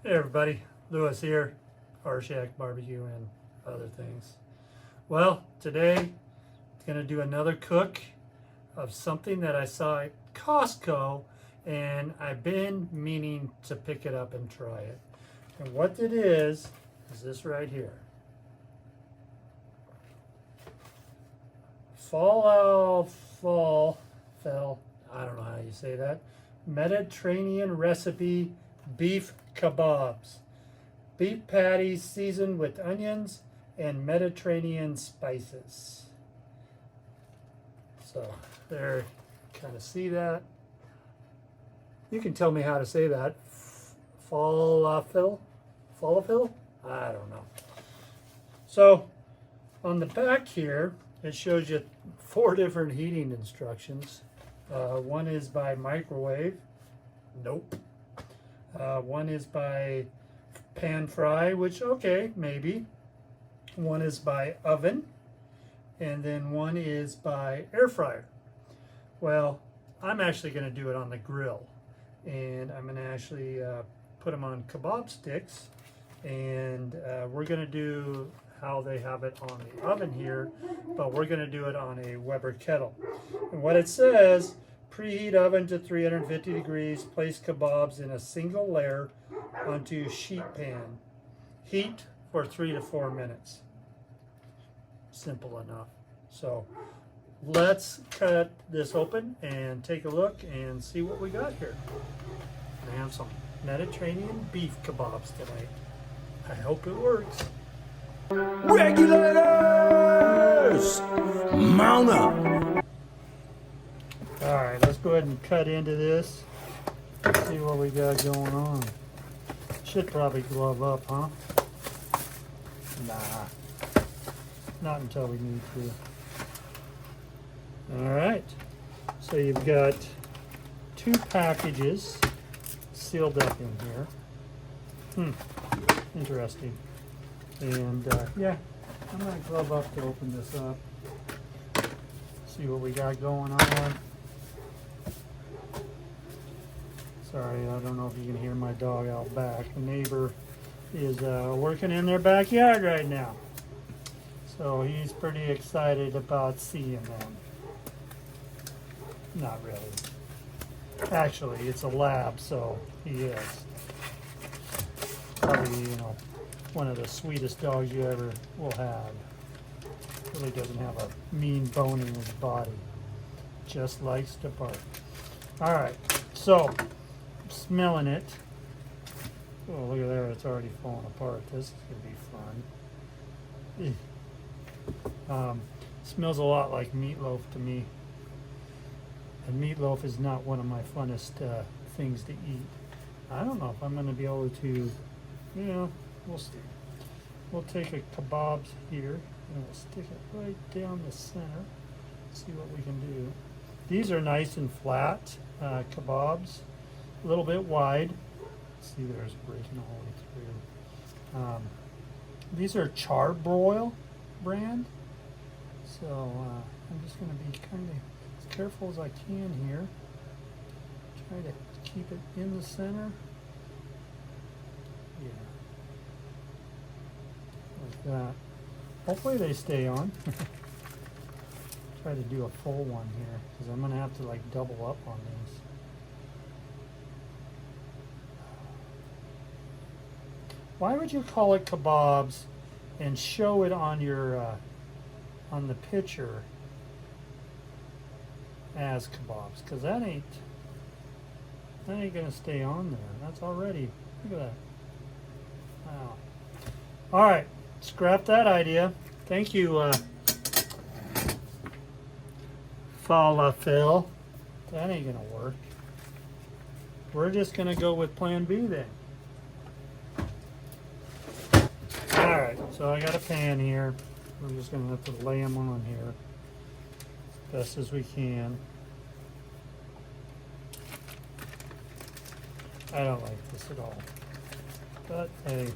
Hey everybody, Lewis here, Rshackbbq and other things. Well, today I'm going to do another cook of something that I saw at Costco and I've been meaning to pick it up and try it. And what it is this right here. Falafel, I don't know how you say that, Mediterranean recipe beef kebabs. Beef patties seasoned with onions and Mediterranean spices. So there, kind of see that. You can tell me how to say that. Falafel? Falafel? I don't know. So on the back here, it shows you 4 different heating instructions. One is by microwave. Nope. One is by pan fry, which, okay, maybe. One is by oven. And then one is by air fryer. Well, I'm actually going to do it on the grill. And I'm going to actually put them on kebab sticks. And we're going to do how they have it on the oven here, but we're going to do it on a Weber kettle. And what it says, preheat oven to 350 degrees, place kebabs in a single layer onto sheet pan. Heat for 3 to 4 minutes. Simple enough. So let's cut this open and take a look and see what we got here. I have some Mediterranean beef kebabs tonight. I hope it works. Regulators! Mount up! Alright, let's go ahead and cut into this. See what we got going on. Should probably glove up, huh? Nah. Not until we need to. Alright. So you've got 2 packages sealed up in here. Interesting. And yeah, I'm going to glove up to open this up. See what we got going on. Sorry, I don't know if you can hear my dog out back. The neighbor is working in their backyard right now. So he's pretty excited about seeing them. Not really. Actually, it's a lab, so he is. Probably, you know, one of the sweetest dogs you ever will have. Really doesn't have a mean bone in his body. Just likes to bark. Alright, so smelling it. Oh, look at there, it's already falling apart. This is gonna be fun. Smells a lot like meatloaf to me. And meatloaf is not one of my funnest things to eat. I don't know if I'm gonna be able to, you know, we'll see. We'll take a kebabs here and we'll stick it right down the center. See what we can do. These are nice and flat kebabs, a little bit wide. See, there's breaking all the way through. These are Charbroil brand, so I'm just going to be kind of as careful as I can here. Try to keep it in the center. Yeah. Like that. Hopefully they stay on. Try to do a full one here because I'm going to have to like double up on these. Why would you call it kebabs and show it on your on the picture as kebabs? Because that ain't going to stay on there. That's already, look at that. Wow. All right, scrap that idea. Thank you, Falafel. That ain't gonna work. We're just gonna go with plan B then. All right, so I got a pan here. We're just gonna have to lay them on here as best as we can. I don't like this at all. But hey,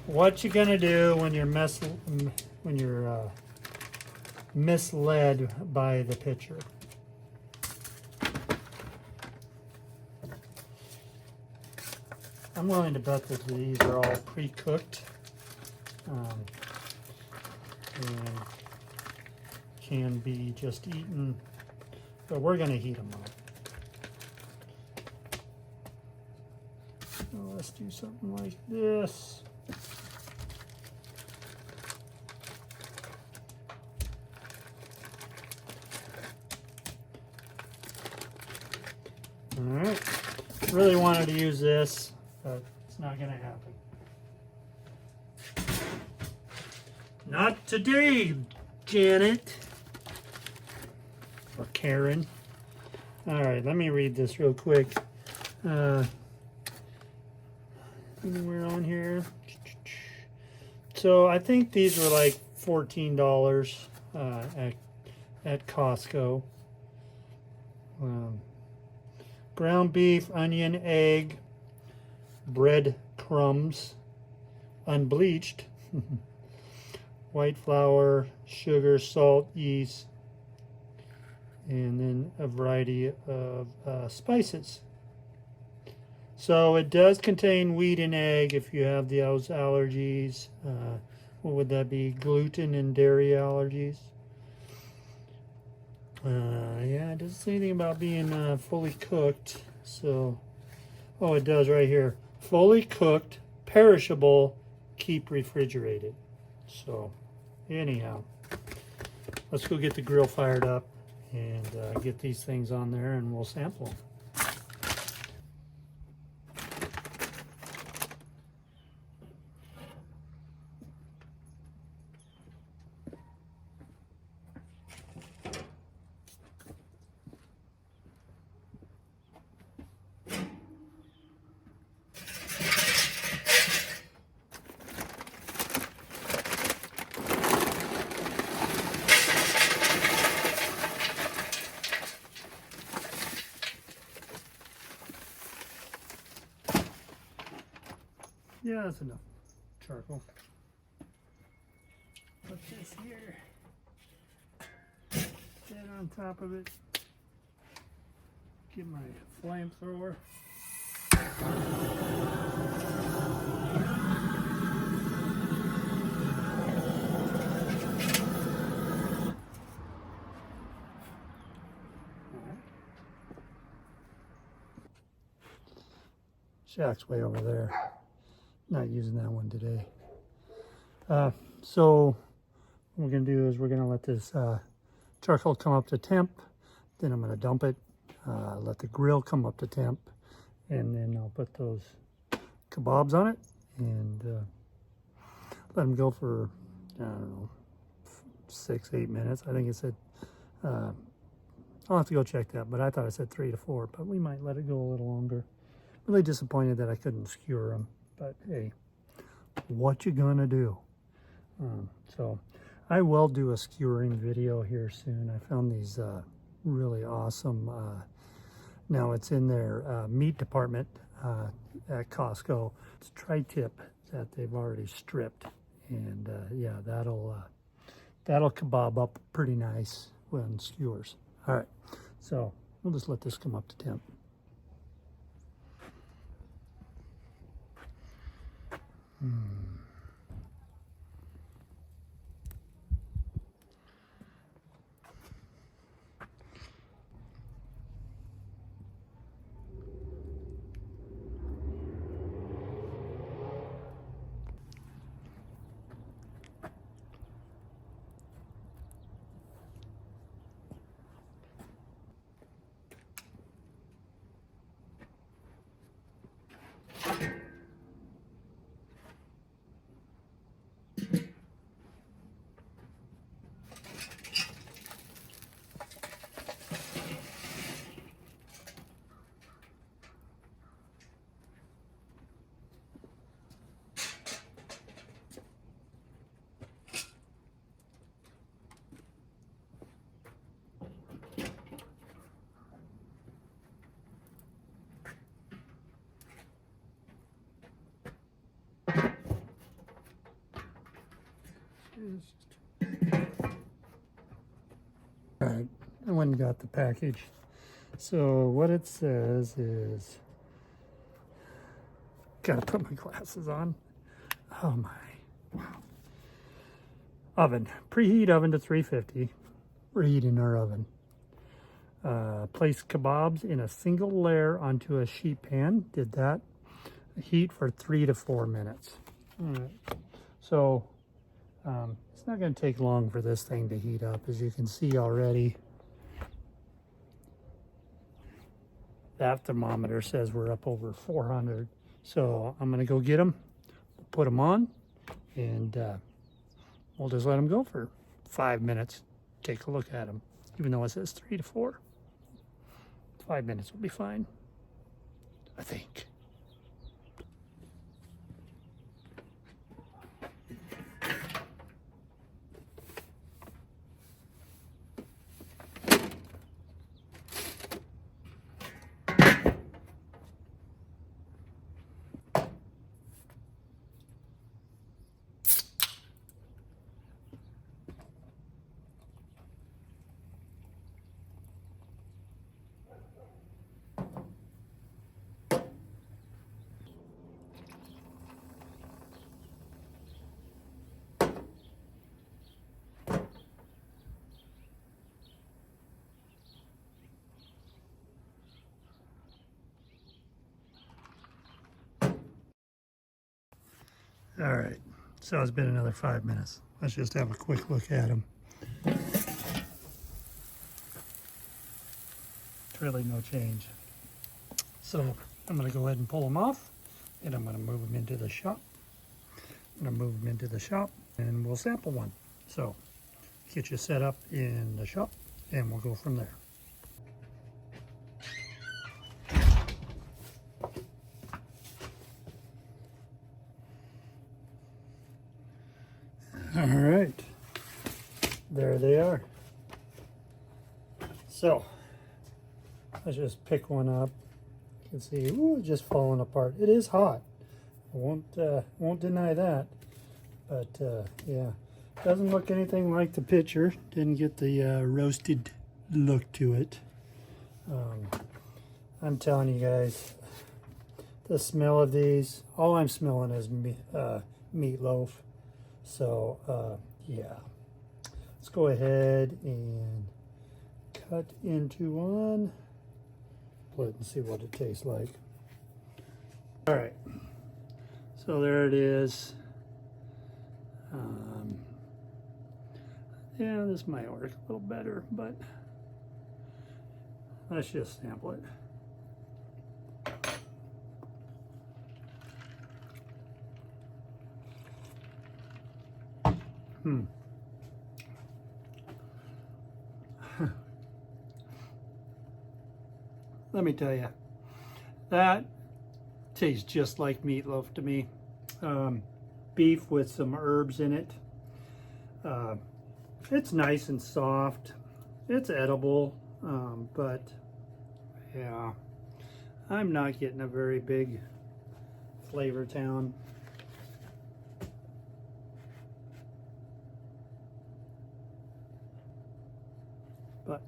what you gonna do when you're misled by the picture? I'm willing to bet that these are all pre-cooked and can be just eaten, but we're going to heat them up. So let's do something like this. All right, really wanted to use this, but it's not going to happen. Not today, Janet. Or Karen. All right, let me read this real quick. Anywhere on here? So I think these were like $14 at Costco. Ground beef, onion, egg, bread crumbs, unbleached, white flour, sugar, salt, yeast, and then a variety of spices. So it does contain wheat and egg if you have those allergies. What would that be? Gluten and dairy allergies. Yeah, it doesn't say anything about being fully cooked. So, oh, it does right here. Fully cooked, perishable, keep refrigerated. So, anyhow, let's go get the grill fired up and get these things on there, and we'll sample them. Yeah, that's enough charcoal. Put this here. Get on top of it. Get my flamethrower. Shack's way over there. Not using that one today. So what we're going to do is we're going to let this charcoal come up to temp. Then I'm going to dump it. Let the grill come up to temp. And then I'll put those kebabs on it. And let them go for, I don't know, 6-8 minutes. I think it said, I'll have to go check that. But I thought it said 3 to 4. But we might let it go a little longer. Really disappointed that I couldn't skewer them. But hey, what you gonna do? So I will do a skewering video here soon. I found these really awesome. Now it's in their meat department at Costco. It's tri-tip that they've already stripped, and yeah, that'll kebab up pretty nice when skewers. All right, so we'll just let this come up to temp. All right, I went and got the package. So what it says is Gotta put my glasses on. Oh my. Wow. Oven. Preheat oven to 350. Reheating our oven. Place kebabs in a single layer onto a sheet pan. Did that. Heat for 3 to 4 minutes. All right. So it's not going to take long for this thing to heat up, as you can see already. That thermometer says we're up over 400. So I'm going to go get them, put them on, and we'll just let them go for 5 minutes. Take a look at them, even though it says 3 to 4. 5 minutes will be fine, I think. All right, so it's been another 5 minutes. Let's just have a quick look at them. It's really no change. So I'm gonna go ahead and pull them off, and I'm gonna move them into the shop. And we'll sample one. So get you set up in the shop, and we'll go from there. All right, there they are. So let's just pick one up. You can see, ooh, it's just falling apart. It is hot. I won't deny that. But yeah, doesn't look anything like the picture. Didn't get the roasted look to it. I'm telling you guys, the smell of these, all I'm smelling is meatloaf. So yeah, let's go ahead and cut into one. Split and see what it tastes like. All right, so there it is. Yeah, this might work a little better, but let's just sample it. Let me tell you, that tastes just like meatloaf to me. Beef with some herbs in it. It's nice and soft. It's edible, but yeah, I'm not getting a very big flavor town. But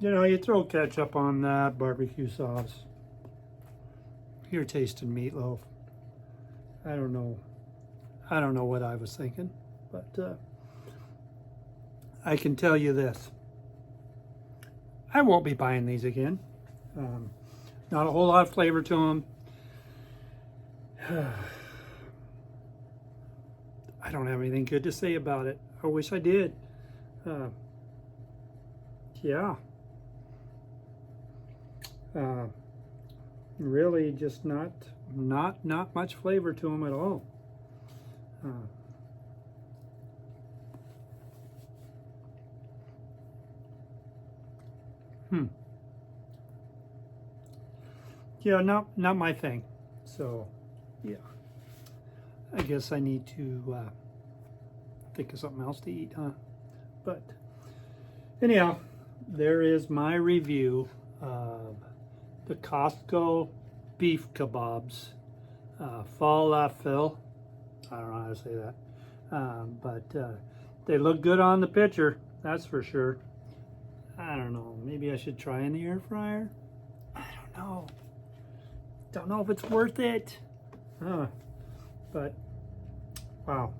you know, you throw ketchup on that, barbecue sauce, you're tasting meatloaf. I don't know what I was thinking, but I can tell you this: I won't be buying these again. Not a whole lot of flavor to them. I don't have anything good to say about it. I wish I did. Yeah. Really just not much flavor to them at all. Yeah, not my thing. So yeah, I guess I need to think of something else to eat, huh? But anyhow, there is my review of the Costco beef kebabs, falafel. I don't know how to say that, but they look good on the picture, that's for sure. I don't know, maybe I should try in the air fryer. know. Don't know if it's worth it. But, wow.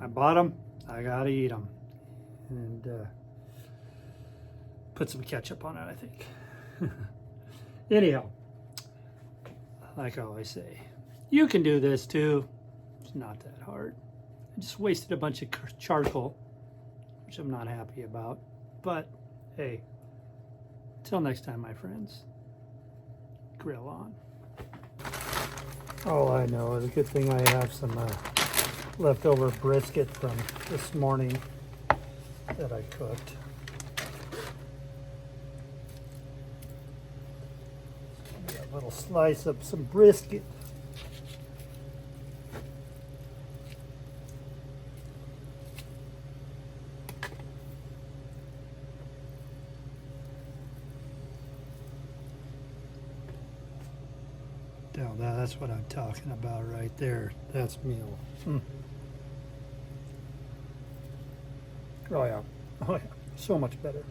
I bought them. I gotta eat them. And put some ketchup on it, I think. Anyhow, like I always say, you can do this too. It's not that hard. I just wasted a bunch of charcoal, which I'm not happy about. But, hey, till next time, my friends, grill on. Oh, I know. It's a good thing I have some leftover brisket from this morning that I cooked. A little slice of some brisket. Now that's what I'm talking about right there. That's meal. Oh yeah. Oh yeah. So much better.